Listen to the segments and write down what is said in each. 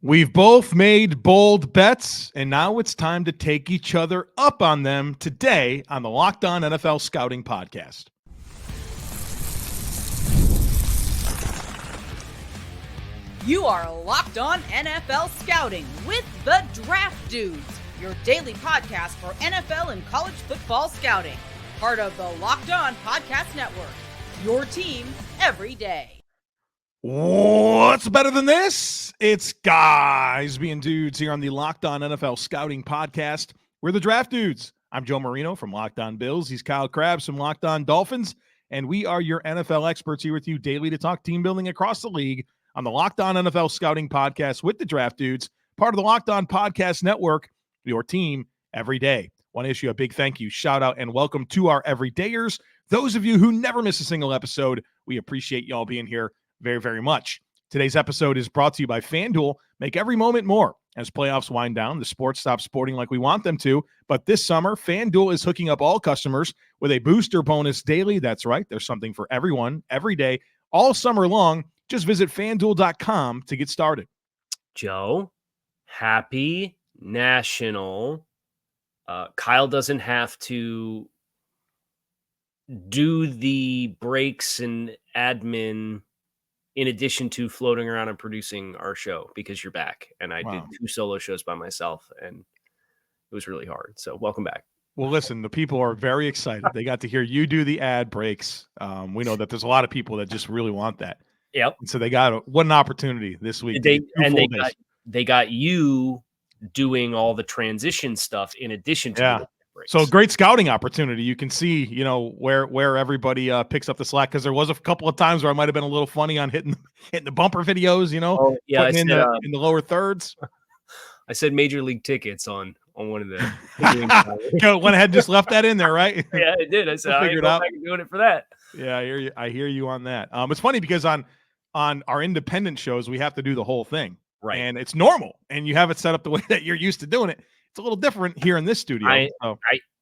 We've both made bold bets, and now it's time to take each other up on them today on the Locked On NFL Scouting Podcast. You are Locked On NFL Scouting with the Draft Dudes, your daily podcast for NFL and college football scouting. Part of the Locked On Podcast Network, your team every day. What's better than this? It's guys being dudes here on the Locked On NFL Scouting Podcast. We're the Draft Dudes. I'm Joe Marino from Locked On Bills. He's Kyle Crabbs from Locked On Dolphins. And we are your NFL experts here with you daily to talk team building across the league on the Locked On NFL Scouting Podcast with the Draft Dudes, part of the Locked On Podcast Network, your team every day. Want to issue a big thank you, shout out, and welcome to our everydayers. Those of you who never miss a single episode, we appreciate y'all being here very, very much. Today's episode is brought to you by FanDuel. Make every moment more. As playoffs wind down, the sports stop sporting like we want them to. But this summer, FanDuel is hooking up all customers with a booster bonus daily. That's right. There's something for everyone, every day, all summer long. Just visit FanDuel.com to get started. Joe, happy National. Kyle doesn't have to do the breaks and admin in addition to floating around and producing our show because you're back. And I did 2 solo shows by myself, and it was really hard. So welcome back. Well, listen, the people are very excited. They got to hear you do the ad breaks. We know that there's a lot of people that just really want that. Yep. And so they got what an opportunity this week. They got you doing all the transition stuff in addition to the breaks. So great scouting opportunity. You can see, where everybody picks up the slack, because there was a couple of times where I might have been a little funny on hitting the bumper videos, putting in the lower thirds. I said Major League Tickets on one of the went ahead and just left that in there, right? Yeah, I did. I said I figured out doing it for that. Yeah, I hear you on that. It's funny because on our independent shows we have to do the whole thing. Right. And it's normal, and you have it set up the way that you're used to doing it. It's a little different here in this studio.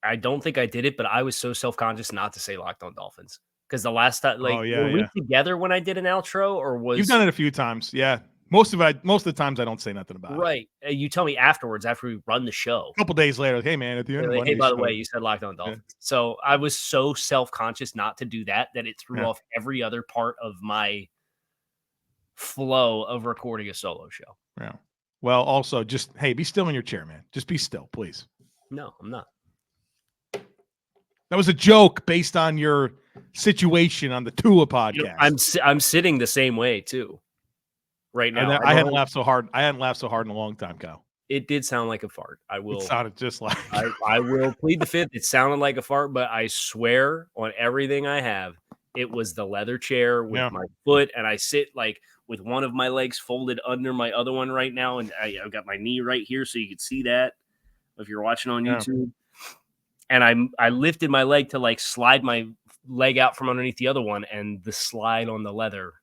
I don't think I did it, but I was so self-conscious not to say Locked On Dolphins, because the last time, were we together when I did an outro, or was you've done it a few times? Yeah, most of the times I don't say nothing about it. Right. You tell me afterwards after we run the show. A couple days later, hey man, at the end. Hey, by the way, you said Locked On Dolphins. Yeah. So I was so self-conscious not to do that it threw off every other part of my flow of recording a solo show. Yeah. Well, also just, hey, be still in your chair, man. Just be still, please. No, I'm not. That was a joke based on your situation on the Tua podcast. I'm sitting the same way too. Right now, I hadn't laughed so hard. I hadn't laughed so hard in a long time, Kyle. It did sound like a fart. I will. It sounded just like. I will plead the fifth. It sounded like a fart, but I swear on everything I have, it was the leather chair with my foot, and I sit with one of my legs folded under my other one right now, and I've got my knee right here, so you can see that if you're watching on YouTube. And I lifted my leg to slide my leg out from underneath the other one, and the slide on the leather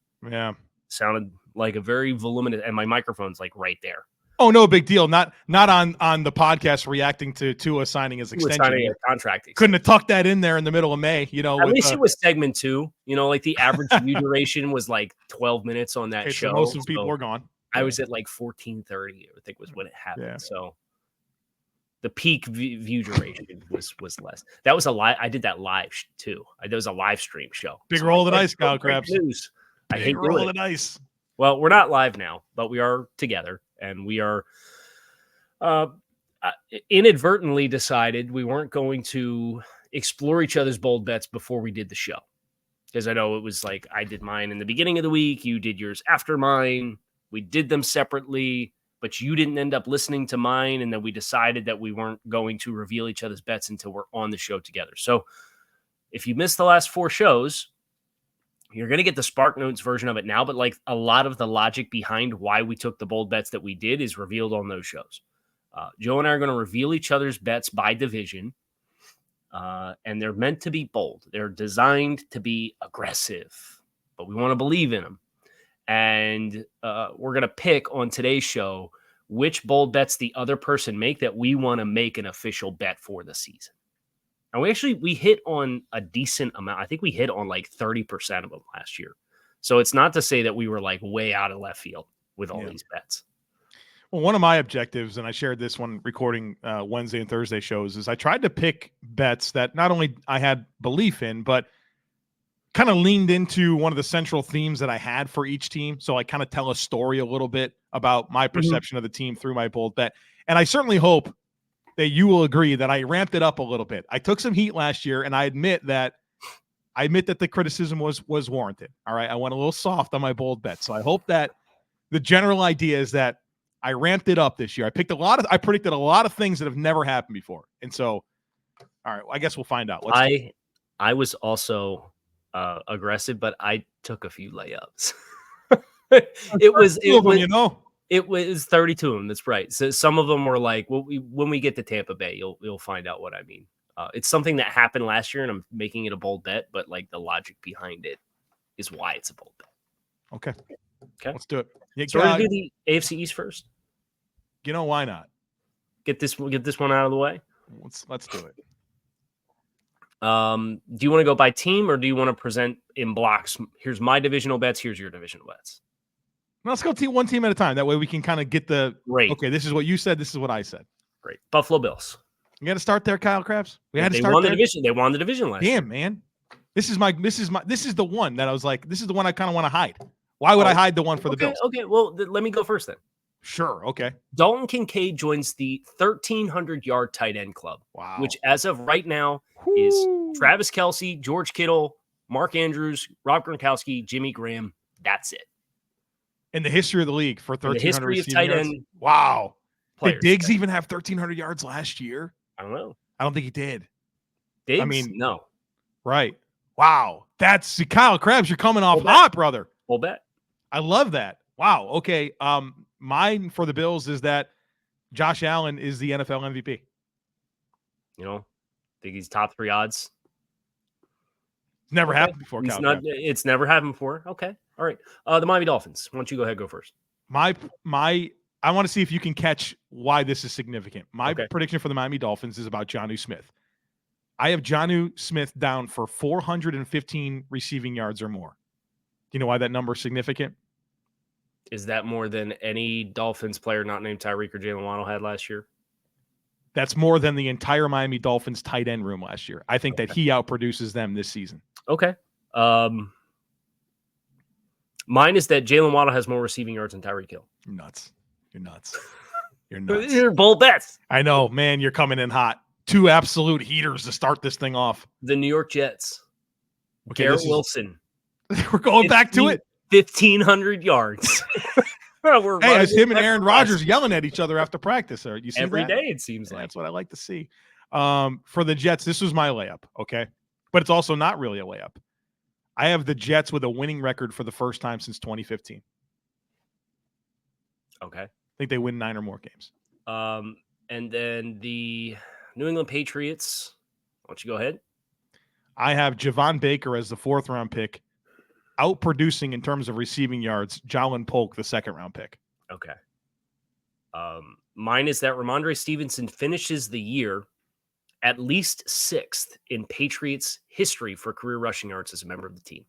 sounded like a very voluminous, and my microphone's right there. Oh, no big deal. Not on the podcast reacting to Tua signing his extension. Signing a contract. Couldn't have tucked that in there in the middle of May. At least it was segment 2. The average view duration was 12 minutes on that show. So most of the people were gone. I was at 14:30. I think was when it happened. Yeah. So the peak view duration was less. That was a live. I did that live too. There was a live stream show. Big roll of the dice, Kyle Crabbs. I hate roll of the dice. Well, we're not live now, but we are together. And we are inadvertently decided we weren't going to explore each other's bold bets before we did the show. Because I know it was I did mine in the beginning of the week. You did yours after mine. We did them separately, but you didn't end up listening to mine. And then we decided that we weren't going to reveal each other's bets until we're on the show together. So if you missed the last 4 shows, you're going to get the Spark Notes version of it now, but a lot of the logic behind why we took the bold bets that we did is revealed on those shows. Joe and I are going to reveal each other's bets by division, and they're meant to be bold. They're designed to be aggressive, but we want to believe in them. And we're going to pick on today's show which bold bets the other person make that we want to make an official bet for the season. And we hit on a decent amount. I think we hit on 30% of them last year. So it's not to say that we were way out of left field with all these bets. Well, one of my objectives, and I shared this one recording Wednesday and Thursday shows, is I tried to pick bets that not only I had belief in, but kind of leaned into one of the central themes that I had for each team. So I kind of tell a story a little bit about my perception of the team through my bold bet. And I certainly hope that you will agree that I ramped it up a little bit. I took some heat last year, and I admit that the criticism was warranted. All right. I went a little soft on my bold bet. So I hope that the general idea is that I ramped it up this year. I predicted a lot of things that have never happened before. And so, all right, I guess we'll find out. I was also aggressive, but I took a few layups. It was 32 of them. That's right. So some of them were like, when we get to Tampa Bay, you'll find out what I mean. It's something that happened last year, and I'm making it a bold bet, but like the logic behind it is why it's a bold bet. Okay. Let's do it. So we're gonna do the AFC East first. You know, why not? Get this one out of the way. Let's do it. Do you want to go by team, or do you want to present in blocks? Here's my divisional bets. Here's your divisional bets. Let's go one team at a time. That way we can kind of get the great. Okay, this is what you said. This is what I said. Great. Buffalo Bills. You got to start there, Kyle Crabbs. They won the division. They won the division last year. Damn, man. This is the one that I was like, this is the one I kind of want to hide. Why would I hide the one for the Bills? Okay, well, let me go first then. Sure, okay. Dalton Kincaid joins the 1,300-yard tight end club, which as of right now is Travis Kelce, George Kittle, Mark Andrews, Rob Gronkowski, Jimmy Graham. That's it. In the history of the league for 1,300 the history of tight end. Wow. Players. Did Diggs even have 1,300 yards last year? I don't know. I don't think he did. Diggs? No. Right. Wow. Kyle Crabbs, you're coming off hot, brother. Full bet. I love that. Wow. Okay. Mine for the Bills is that Josh Allen is the NFL MVP. You know, think he's top 3 odds. It's never happened before. It's never happened before. Okay. All right. The Miami Dolphins. Why don't you go ahead and go first? I want to see if you can catch why this is significant. My prediction for the Miami Dolphins is about Jonnu Smith. I have Jonnu Smith down for 415 receiving yards or more. Do you know why that number is significant? Is that more than any Dolphins player not named Tyreek or Jalen Waddle had last year? That's more than the entire Miami Dolphins tight end room last year. I think that he outproduces them this season. Okay. Mine is that Jalen Waddle has more receiving yards than Tyreek Hill. You're nuts. You're nuts. You're bold bets. I know, man. You're coming in hot. 2 absolute heaters to start this thing off. The New York Jets. Okay, Garrett Wilson. We're going back to it. 1,500 yards. It's him and Aaron Rodgers yelling at each other after practice. You see every day, it seems like. That's what I like to see. For the Jets, this was my layup, okay? But it's also not really a layup. I have the Jets with a winning record for the first time since 2015. Okay. I think they win 9 or more games. And then the New England Patriots. Why don't you go ahead? I have Javon Baker as the 4th-round pick, outproducing in terms of receiving yards Jalen Polk, the 2nd-round pick. Okay. Mine is that Ramondre Stevenson finishes the year at least 6th in Patriots history for career rushing yards as a member of the team.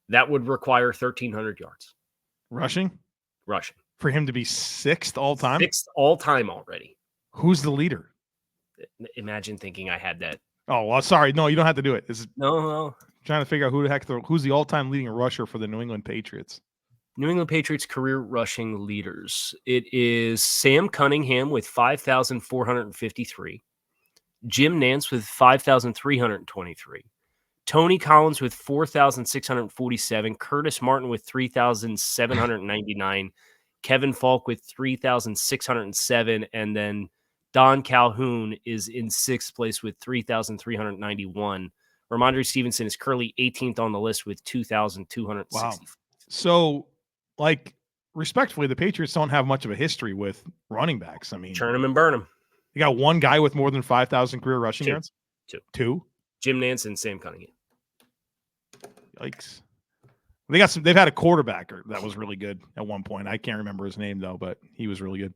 That would require 1,300 yards. Rushing? For him to be 6th all time? 6th all time already. Who's the leader? Imagine thinking I had that. Oh, well, sorry. No, you don't have to do it. No. Trying to figure out who's the all-time leading rusher for the New England Patriots. New England Patriots career rushing leaders. It is Sam Cunningham with 5,453. Jim Nance with 5,323. Tony Collins with 4,647. Curtis Martin with 3,799. Kevin Falk with 3,607. And then Don Calhoun is in 6th place with 3,391. Ramondre Stevenson is currently 18th on the list with 2,260. Wow. So, respectfully, the Patriots don't have much of a history with running backs. I mean, turn them and burn them. You got one guy with more than 5,000 career rushing yards? Two? Jim Nance and Sam Cunningham. Yikes. They've had a quarterback that was really good at one point. I can't remember his name, though, but he was really good.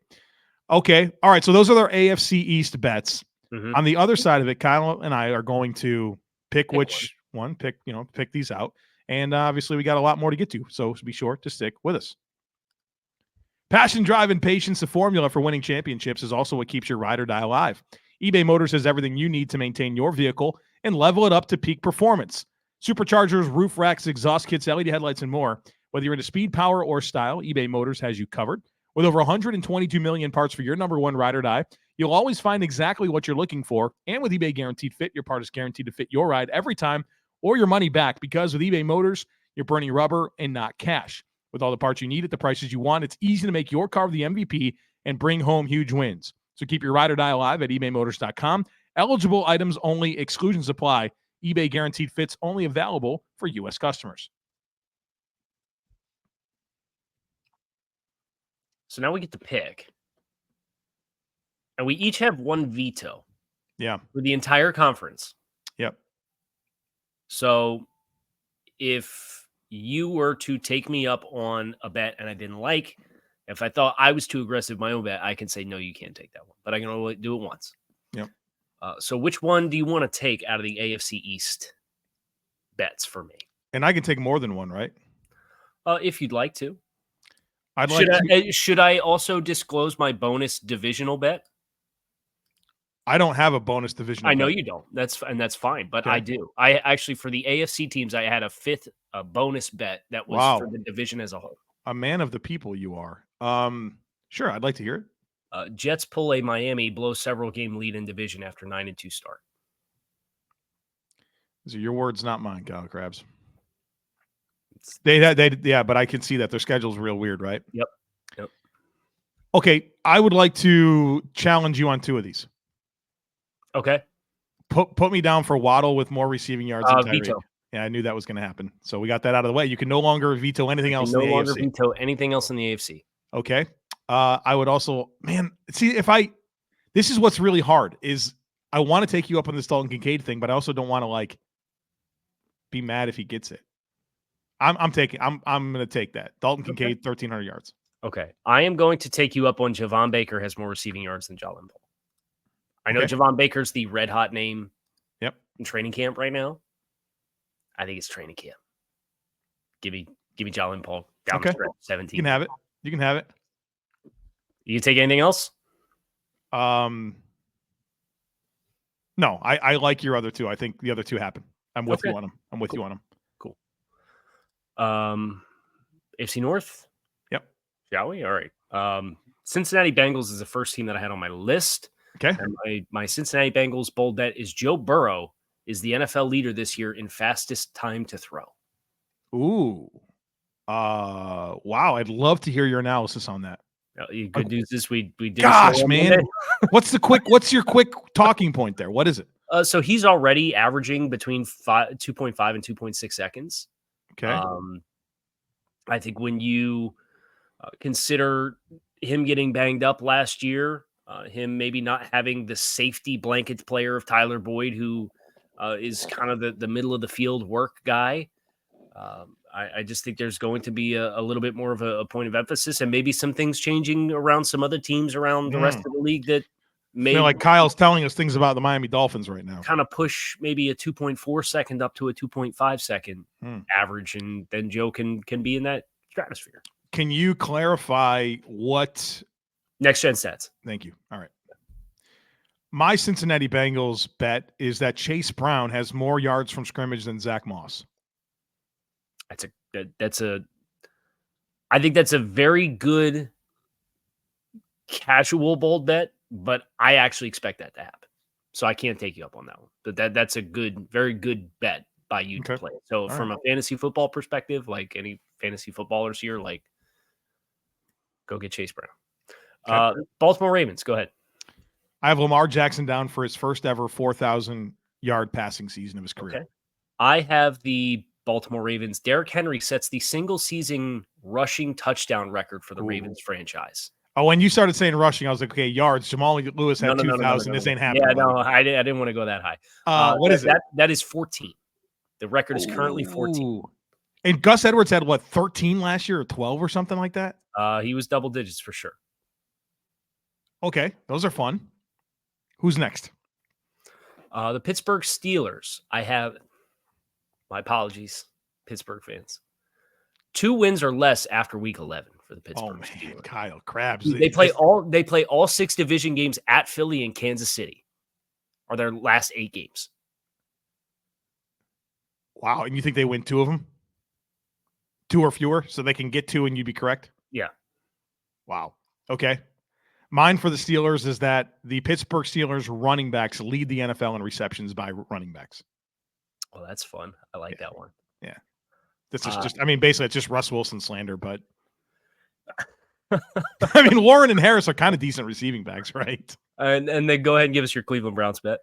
Okay. All right. So those are their AFC East bets. Mm-hmm. On the other side of it, Kyle and I are going to pick these out. And obviously we got a lot more to get to. So be sure to stick with us. Passion, drive, and patience, the formula for winning championships, is also what keeps your ride or die alive. eBay Motors has everything you need to maintain your vehicle and level it up to peak performance. Superchargers, roof racks, exhaust kits, LED headlights, and more. Whether you're into speed, power, or style, eBay Motors has you covered. With over 122 million parts for your number one ride or die, you'll always find exactly what you're looking for. And with eBay Guaranteed Fit, your part is guaranteed to fit your ride every time or your money back, because with eBay Motors, you're burning rubber and not cash. With all the parts you need at the prices you want, it's easy to make your car the MVP and bring home huge wins. So keep your ride or die alive at ebaymotors.com. Eligible items only. Exclusions apply. eBay Guaranteed Fits only available for U.S. customers. So now we get to pick. And we each have one veto. Yeah. For the entire conference. Yep. So if you were to take me up on a bet and I didn't like, if I thought I was too aggressive my own bet, I can say, no, you can't take that one. But I can only do it once. Yep. So which one do you want to take out of the AFC East bets for me? And I can take more than one, right? If you'd like to. Should I also disclose my bonus divisional bet? I don't have a bonus divisional I know bet. you don't. That's fine, but Okay. I do. I actually, for the AFC teams, I had a fifth bonus bet that was for the division as a whole. A man of the people you are. Sure, I'd like to hear it. Jets pull a Miami blow several game lead in division after 9-2 start. These are your words, not mine, Kyle Crabbs. Yeah, but I can see that their schedule's real weird, right? Yep. Okay, I would like to challenge you on two of these. Okay. Put me down for Waddle with more receiving yards than Tyreek. Veto. Yeah, I knew that was going to happen. So we got that out of the way. You can no longer veto anything else in the AFC. No longer veto anything else in the AFC. Okay. I would also, this is what's really hard is I want to take you up on this Dalton Kincaid thing, but I also don't want to be mad if he gets it. I'm going to take that. Dalton Kincaid, 1,300 yards. Okay. I am going to take you up on Javon Baker has more receiving yards than Jalen Paul. I know Javon Baker's the red hot name in training camp right now. I think it's training camp. Give me Jalen Paul down the stretch, 17. You can have it. You can have it. You take anything else? No, I like your other two. I think the other two happen. I'm with you on them. Cool. AFC North? Yep. Shall we? All right. Cincinnati Bengals is the first team that I had on my list. Okay. And my Cincinnati Bengals bold bet is Joe Burrow is the NFL leader this year in fastest time to throw. Ooh. Wow. I'd love to hear your analysis on that. Good news is we did. Gosh, man. What's your quick talking point there? What is it? So he's already averaging between 2.5 and 2.6 seconds. Okay. I think when you consider him getting banged up last year, him maybe not having the safety blanket player of Tyler Boyd, who is kind of the middle of the field work guy. I just think there's going to be a little bit more of a point of emphasis and maybe some things changing around some other teams around the rest of the league that may like Kyle's telling us things about the Miami Dolphins right now. Kind of push maybe a 2.4 second up to a 2.5 second average, and then Joe can be in that stratosphere. Can you clarify what next gen stats? Thank you. All right. My Cincinnati Bengals bet is that Chase Brown has more yards from scrimmage than Zach Moss. I think that's a very good casual bold bet, but I actually expect that to happen. So I can't take you up on that one. But that's a very good bet by you to play. So from a fantasy football perspective, like any fantasy footballers here, go get Chase Brown. Baltimore Ravens, go ahead. I have Lamar Jackson down for his first ever 4,000-yard passing season of his career. Okay. I have the Baltimore Ravens. Derrick Henry sets the single-season rushing touchdown record for the Ravens franchise. Oh, when you started saying rushing, I was like, okay, yards. Jamal Lewis had 2,000. This ain't happening. Yeah, no, I didn't want to go that high. What is it? That is 14. The record is currently 14. And Gus Edwards had, 13 last year or 12 or something like that? He was double digits for sure. Okay, those are fun. Who's next? The Pittsburgh Steelers. I have, my apologies, Pittsburgh fans. 2 wins or less after week 11 for for the Pittsburgh man, Steelers. Kyle Crabbs. They play all 6 division games at Philly and Kansas City. Are their last 8 games. Wow, and you think they win 2 of them? 2 or fewer, so they can get 2 and you'd be correct? Yeah. Wow. Okay. Mine for the Steelers is that the Pittsburgh Steelers running backs lead the NFL in receptions by running backs. Well, that's fun. I like that one. Yeah. This is basically it's just Russ Wilson slander, but Warren and Harris are kind of decent receiving backs, right? And then go ahead and give us your Cleveland Browns bet.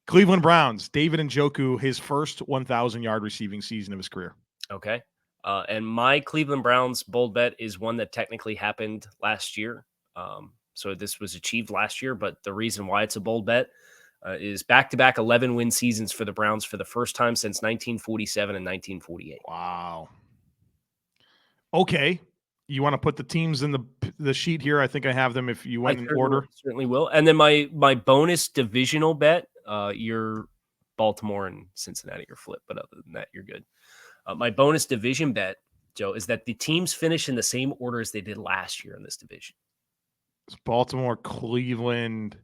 Cleveland Browns, David Njoku, his first 1,000-yard receiving season of his career. Okay. And my Cleveland Browns bold bet is one that technically happened last year. So this was achieved last year, but the reason why it's a bold bet is back-to-back 11-win seasons for the Browns for the first time since 1947 and 1948. Wow. Okay. You want to put the teams in the sheet here? I think I have them if you went in order. Certainly will. And then my bonus divisional bet, your Baltimore and Cincinnati are flipped, but other than that, you're good. My bonus division bet, Joe, is that the teams finish in the same order as they did last year in this division. It's Baltimore, Cleveland,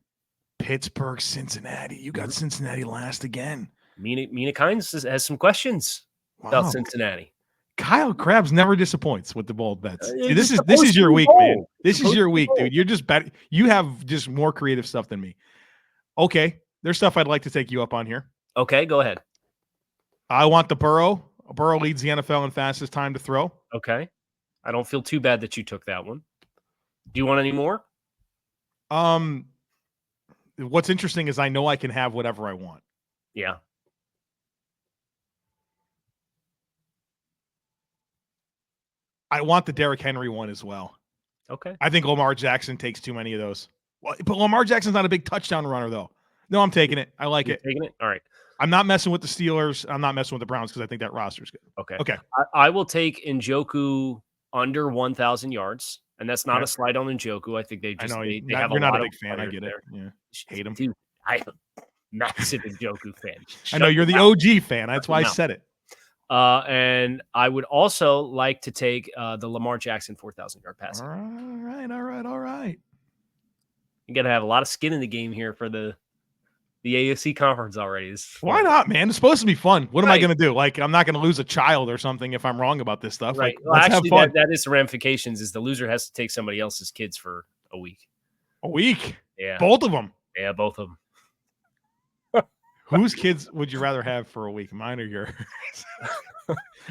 Pittsburgh, Cincinnati. You got Cincinnati last again. Mina Kynes has some questions about Cincinnati. Kyle Crabbs never disappoints with the bold bets. This is your week, man. This is your week, dude. You're just bet. You have just more creative stuff than me. Okay, there's stuff I'd like to take you up on here. Okay, go ahead. I want the Burrow. Burrow leads the NFL in fastest time to throw. Okay, I don't feel too bad that you took that one. Do you want any more? What's interesting is I know I can have whatever I want. Yeah. I want the Derrick Henry one as well. Okay. I think Lamar Jackson takes too many of those. Well, but Lamar Jackson's not a big touchdown runner, though. No, I'm taking it. I like it. Taking it? All right. I'm not messing with the Steelers. I'm not messing with the Browns because I think that roster's good. Okay. I will take Njoku under 1,000 yards, and that's not a slide on Njoku. I think they just they have you're a not lot a big of fan. I get there. it. Yeah. Hate him. Dude, I'm a massive Njoku fan. I know you're the OG fan. That's why I said it. And I would also like to take the Lamar Jackson 4,000-yard pass. All right. You got to have a lot of skin in the game here for the AFC conference already. Why not, man? It's supposed to be fun. What am I going to do? Like, I'm not going to lose a child or something if I'm wrong about this stuff. Right. Like, well, let's actually, have fun. That is the ramifications is the loser has to take somebody else's kids for a week. A week? Yeah. Both of them? Yeah, both of them. Whose kids would you rather have for a week, mine or yours?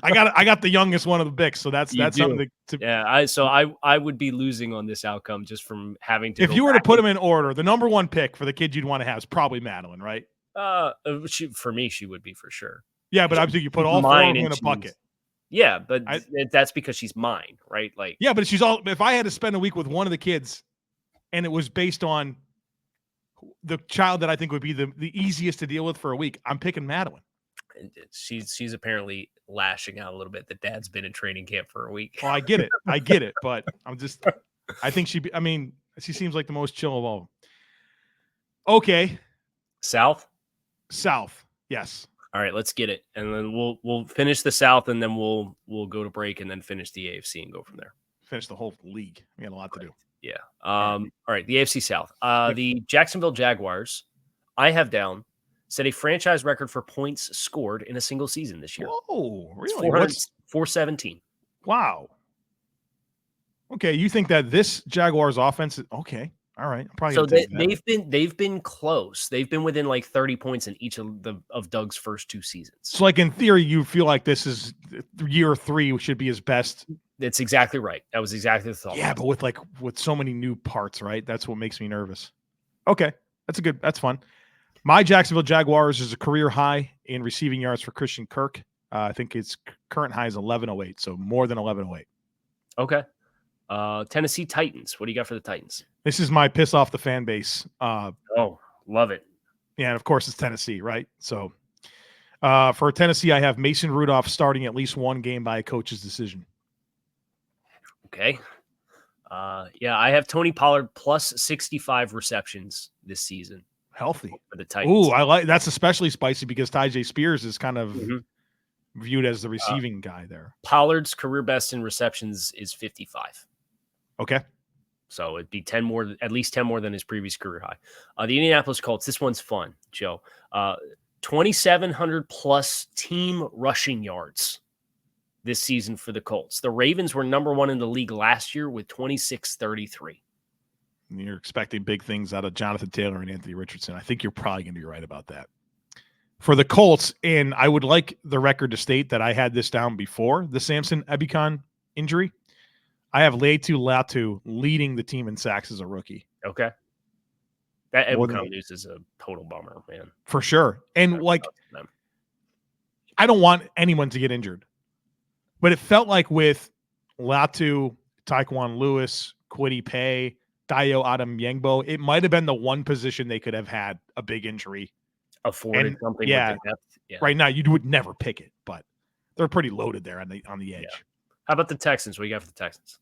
I got the youngest one of the Bicks, so that's something to yeah. I would be losing on this outcome just from having to. If you were to put them in order, the number one pick for the kid you'd want to have is probably Madeline, right? For me, she would be for sure. Yeah, but obviously you put all 4 of them in a bucket. Yeah, but that's because she's mine, right? Like, yeah, but she's all. If I had to spend a week with one of the kids, and it was based on the child that I think would be the easiest to deal with for a week, I'm picking Madeline. She's apparently lashing out a little bit that dad's been in training camp for a week. Well, I get it, but I think she seems like the most chill of all. Okay. South, yes. All right, let's get it, and then we'll finish the South, and then we'll go to break, and then finish the AFC and go from there. Finish the whole league. We got a lot to do. Yeah. All right, the AFC South. The Jacksonville Jaguars, I have down, set a franchise record for points scored in a single season this year. Oh, really? 417. Wow. Okay, you think that this Jaguars offense is okay? All right, so they've been close. They've been within like 30 points in each of Doug's first 2 seasons. So, like in theory, you feel like this is year 3 should be his best. That's exactly right. That was exactly the thought. Yeah, but with so many new parts, right? That's what makes me nervous. Okay, that's fun. My Jacksonville Jaguars is a career high in receiving yards for Christian Kirk. I think its current high is 1108, so more than 1108. Okay. Tennessee Titans. What do you got for the Titans? This is my piss off the fan base. Love it. Yeah, and of course it's Tennessee, right? So for Tennessee, I have Mason Rudolph starting at least one game by a coach's decision. Okay. I have Tony Pollard plus 65 receptions this season. Healthy for the Titans. Ooh, I like that's especially spicy because Tyjae Spears is kind of viewed as the receiving guy there. Pollard's career best in receptions is 55. Okay. So it'd be 10 more, at least 10 more than his previous career high. The Indianapolis Colts, this one's fun, Joe. 2,700 plus team rushing yards this season for the Colts. The Ravens were number 1 in the league last year with 2,633. You're expecting big things out of Jonathan Taylor and Anthony Richardson. I think you're probably going to be right about that. For the Colts, and I would like the record to state that I had this down before the Samson Ebukam injury. I have Laiatu Latu leading the team in sacks as a rookie. Okay. That Ebukam news is a total bummer, man. For sure. And I don't want anyone to get injured. But it felt like with Latu, Taekwon Lewis, Kwity Paye, Dayo Adem-Yengbo, it might have been the one position they could have had a big injury. Afforded something with the depth. Yeah. Right now, you would never pick it, but they're pretty loaded there on the edge. Yeah. How about the Texans? What do you got for the Texans?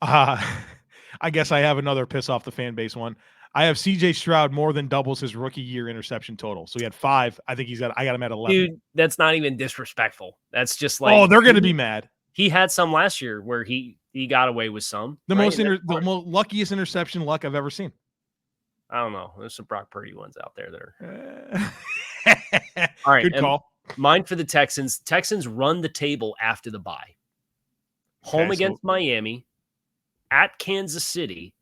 I guess I have another piss off the fan base one. I have CJ Stroud more than doubles his rookie year interception total. So he had 5. I think I got him at 11. Dude, that's not even disrespectful. That's just like, oh, they're going to be mad. He had some last year where he got away with some. The most luckiest interception luck I've ever seen. I don't know. There's some Brock Purdy ones out there that are. All right. Good call. Mine for the Texans. Texans run the table after the bye. Home against Miami, at Kansas City,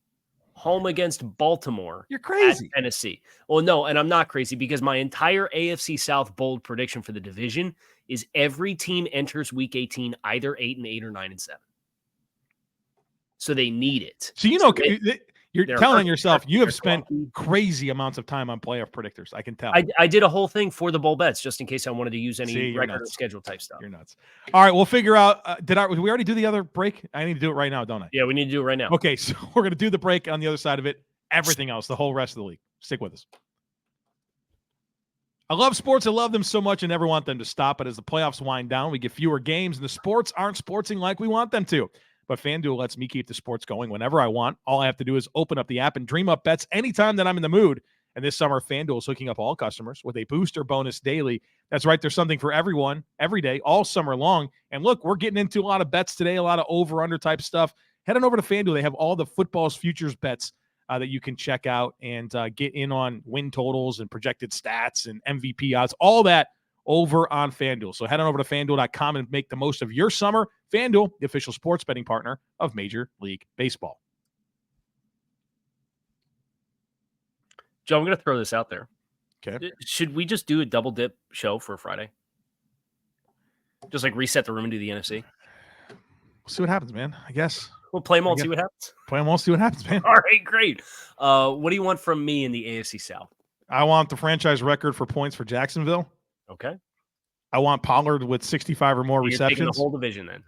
home against Baltimore. You're crazy. At Tennessee. Well, no, and I'm not crazy because my entire AFC South bold prediction for the division is every team enters Week 18 either 8-8 or 9-7. So they need it. So you're telling yourself you have spent crazy amounts of time on playoff predictors. I can tell. I did a whole thing for the bold bets just in case I wanted to use any record schedule type stuff. You're nuts. All right, we'll figure out. Did we already do the other break? I need to do it right now, don't I? Yeah, we need to do it right now. Okay, so we're going to do the break on the other side of it. Everything else, the whole rest of the league. Stick with us. I love sports. I love them so much and never want them to stop. But as the playoffs wind down, we get fewer games, and the sports aren't sportsing like we want them to. But FanDuel lets me keep the sports going whenever I want. All I have to do is open up the app and dream up bets anytime that I'm in the mood. And this summer, FanDuel is hooking up all customers with a booster bonus daily. That's right. There's something for everyone every day, all summer long. And look, we're getting into a lot of bets today, a lot of over-under type stuff. Head on over to FanDuel. They have all the football's futures bets that you can check out and get in on win totals and projected stats and MVP odds, all that over on FanDuel. So head on over to FanDuel.com and make the most of your summer. FanDuel, the official sports betting partner of Major League Baseball. Joe, I'm going to throw this out there. Okay. Should we just do a double dip show for Friday? Just like reset the room and do the NFC? We'll see what happens, man. I guess. We'll play them all and see what happens. Play them all, see what happens, man. All right, great. What do you want from me in the AFC South? I want the franchise record for points for Jacksonville. Okay. I want Pollard with 65 or more receptions. Taking the whole division then.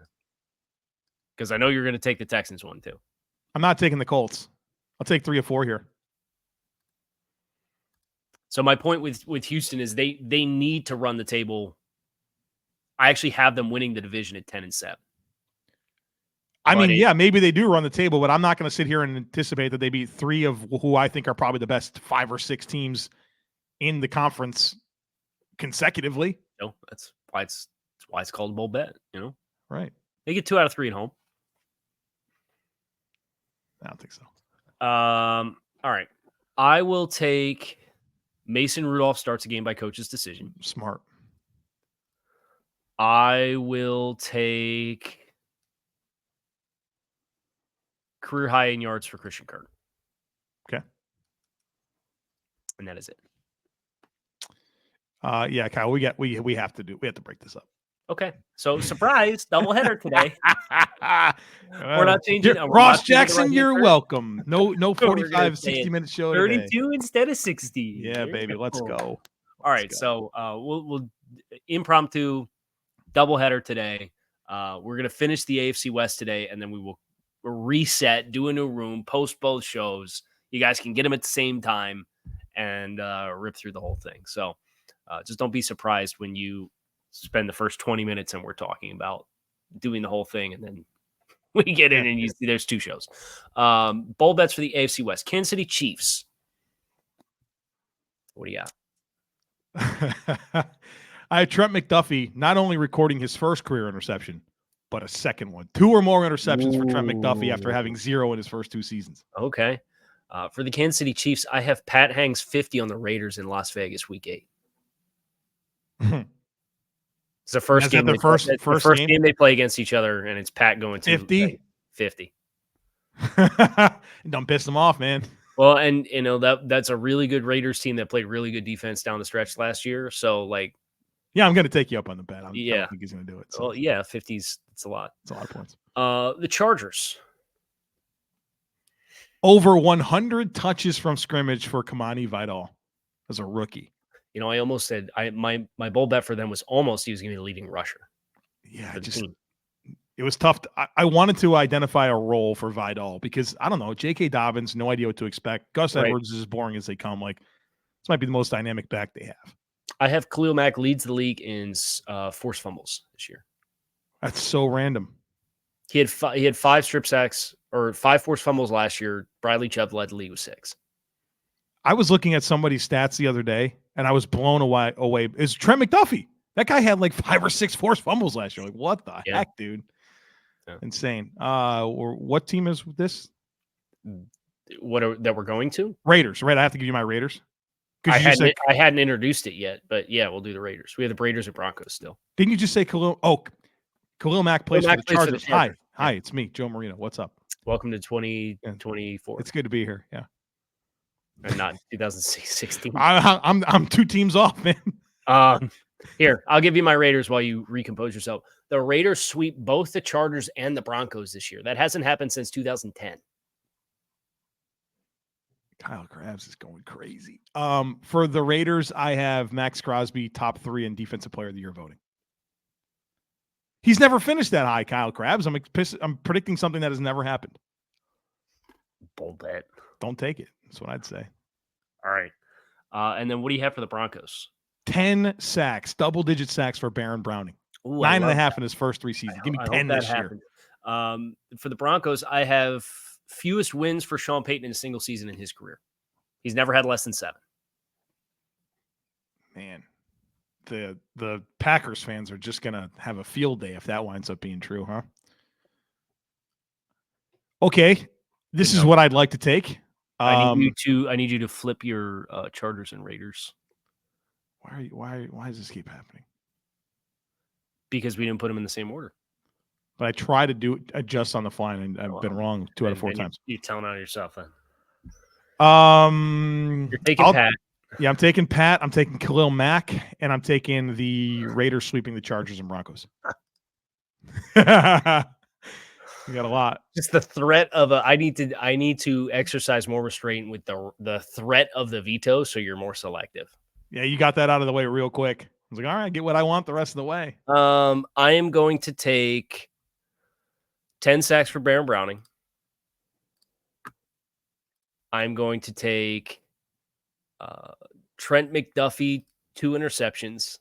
Because I know you're going to take the Texans one too. I'm not taking the Colts. I'll take 3 or 4 here. So my point with Houston is they need to run the table. I actually have them winning the division at 10-7. I mean, yeah, maybe they do run the table, but I'm not going to sit here and anticipate that they beat 3 of who I think are probably the best 5 or 6 teams in the conference consecutively. No, that's why it's called a bold bet, you know? Right. They get 2 out of 3 at home. I don't think so. All right. I will take Mason Rudolph starts a game by coach's decision. Smart. I will take career high in yards for Christian Kirk. Okay. And that is it. Yeah, Kyle, we have to break this up. Okay. So surprise, doubleheader today. We're not changing. Ross Jackson, you're welcome. No 45, 60-minute show 32 today. Instead of 60. Yeah, baby. Let's go. All right. So we'll impromptu doubleheader today. We're going to finish the AFC West today, and then we will reset, do a new room, post both shows. You guys can get them at the same time and rip through the whole thing. So just don't be surprised when you spend the first 20 minutes and we're talking about doing the whole thing, and then we get in and you see there's 2 shows. Bold bets for the AFC West. Kansas City Chiefs. What do you got? I have Trent McDuffie not only recording his first career interception, but a second one. 2 or more interceptions for Trent McDuffie after having Ooh. 0 in his first 2 seasons. Okay. For the Kansas City Chiefs, I have Pat hangs 50 on the Raiders in Las Vegas week 8. It's the first game. First game they play against each other, and it's Pat going to 50. 50. Don't piss them off, man. Well, and that's a really good Raiders team that played really good defense down the stretch last year. So, like, yeah, I'm going to take you up on the bet. I don't think he's going to do it. So. Well, yeah, 50's it's a lot. It's a lot of points. The Chargers. Over 100 touches from scrimmage for Kamani Vidal as a rookie. I almost said my bold bet for them was almost he was going to be the leading rusher. Yeah, it was tough. I wanted to identify a role for Vidal because, I don't know, J.K. Dobbins, no idea what to expect. Gus Edwards is as boring as they come. Like, this might be the most dynamic back they have. I have Khalil Mack leads the league in forced fumbles this year. That's so random. He had 5 strip sacks or 5 forced fumbles last year. Bradley Chubb led the league with 6. I was looking at somebody's stats the other day, and I was blown away. It's Trent McDuffie. That guy had like 5 or 6 forced fumbles last year. Like, what the heck, dude? Yeah. Insane. What team is this? That we're going to? Raiders, right? I have to give you my Raiders. I hadn't introduced it yet, but yeah, we'll do the Raiders. We have the Raiders and Broncos still. Didn't you just say Khalil? Oh, Khalil Mack plays for the Chargers. Chargers. Hi, it's me, Joe Marino. What's up? Welcome to 2024. It's good to be here. Yeah, and not 2016. I'm 2 teams off, man. Here, I'll give you my Raiders while you recompose yourself. The Raiders sweep both the Chargers and the Broncos this year. That hasn't happened since 2010. Kyle Crabbs is going crazy. For the Raiders, I have Max Crosby top 3 in Defensive Player of the Year voting. He's never finished that high, Kyle Crabbs. I'm predicting something that has never happened. Bold bet. Don't take it. That's what I'd say. All right. And then what do you have for the Broncos? 10 sacks, double-digit sacks for Baron Browning. Ooh, 9.5 in his first 3 seasons. Give me 10 this year. For the Broncos, I have fewest wins for Sean Payton in a single season in his career. He's never had less than 7. Man, the Packers fans are just going to have a field day if that winds up being true, huh? Okay, this is what I'd like to take. I need you to flip your Chargers and Raiders. Why does this keep happening? Because we didn't put them in the same order. But I try to adjust on the fly, and I've been wrong 2 out of 4 times. You're telling on yourself, then. You're taking Pat. Yeah, I'm taking Pat. I'm taking Khalil Mack, and I'm taking the Raiders sweeping the Chargers and Broncos. You got a lot. Just the threat of I need to exercise more restraint with the threat of the veto, so you're more selective. Yeah, you got that out of the way real quick. I was like, all right, get what I want the rest of the way. I am going to take 10 sacks for Baron Browning. I'm going to take Trent McDuffie 2 interceptions.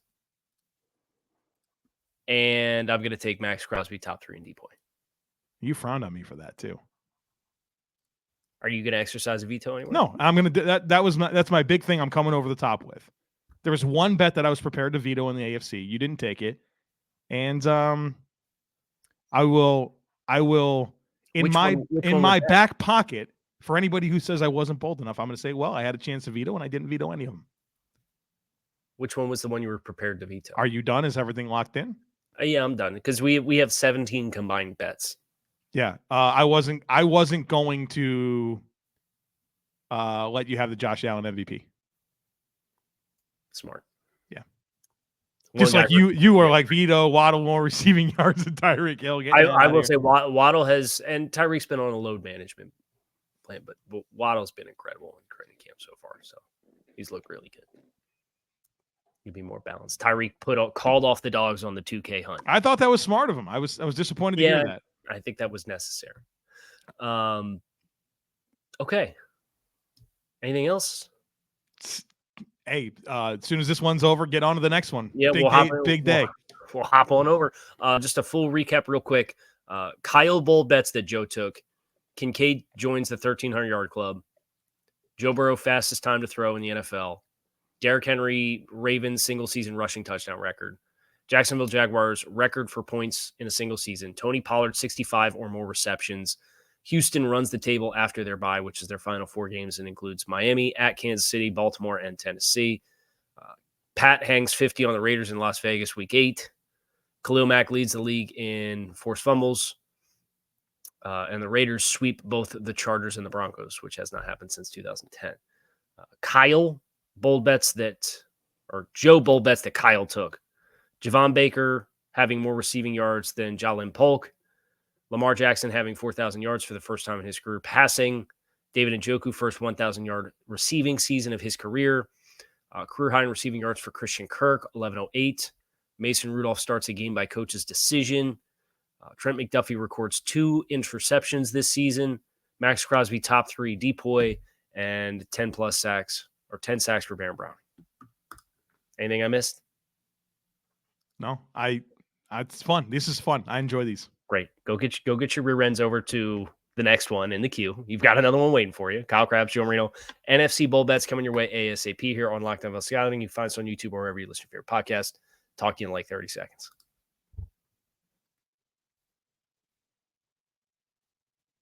And I'm going to take Max Crosby top 3 in DPOY. You frowned on me for that too. Are you going to exercise a veto anyway? No, I'm going to do that. That's my big thing I'm coming over the top with. There was one bet that I was prepared to veto in the AFC. You didn't take it. And I will in my back pocket for anybody who says I wasn't bold enough. I'm going to say, well, I had a chance to veto and I didn't veto any of them. Which one was the one you were prepared to veto? Are you done? Is everything locked in? Yeah, I'm done because we have 17 combined bets. Yeah, I wasn't going to let you have the Josh Allen MVP. Smart. Yeah. Just like you were like veto, Waddle more receiving yards than Tyreek Hill. I will say Waddle has, and Tyreek's been on a load management plan, but Waddle's been incredible in training camp so far. So he's looked really good. He'd be more balanced. Tyreek called off the dogs on the 2K hunt. I thought that was smart of him. I was disappointed to hear that. I think that was necessary. Okay. Anything else? Hey, as soon as this one's over, get on to the next one. Yeah, big day. We'll hop on over. Just a full recap real quick. Kyle Bold Bets that Joe took. Kincaid joins the 1,300-yard club. Joe Burrow, fastest time to throw in the NFL. Derrick Henry, Ravens single-season rushing touchdown record. Jacksonville Jaguars, record for points in a single season. Tony Pollard, 65 or more receptions. Houston runs the table after their bye, which is their final 4 games, and includes Miami, at Kansas City, Baltimore, and Tennessee. Pat hangs 50 on the Raiders in Las Vegas week 8. Khalil Mack leads the league in forced fumbles. And the Raiders sweep both the Chargers and the Broncos, which has not happened since 2010. Joe Bold Bets that Kyle took. Javon Baker having more receiving yards than Jalen Polk. Lamar Jackson having 4,000 yards for the first time in his career passing. David Njoku, first 1,000-yard receiving season of his career. Career high in receiving yards for Christian Kirk, 1108. Mason Rudolph starts a game by coach's decision. Trent McDuffie records 2 interceptions this season. Max Crosby, top 3 depoy, and 10-plus sacks, or 10 sacks for Baron Brown. Anything I missed? No, it's fun. This is fun. I enjoy these. Great. Go get your rear ends over to the next one in the queue. You've got another one waiting for you. Kyle Crabbs, Joe Marino, NFC Bold Bets coming your way ASAP here on Locked On NFL Scouting. You can find us on YouTube or wherever you listen to your favorite podcast. Talk to you in like 30 seconds.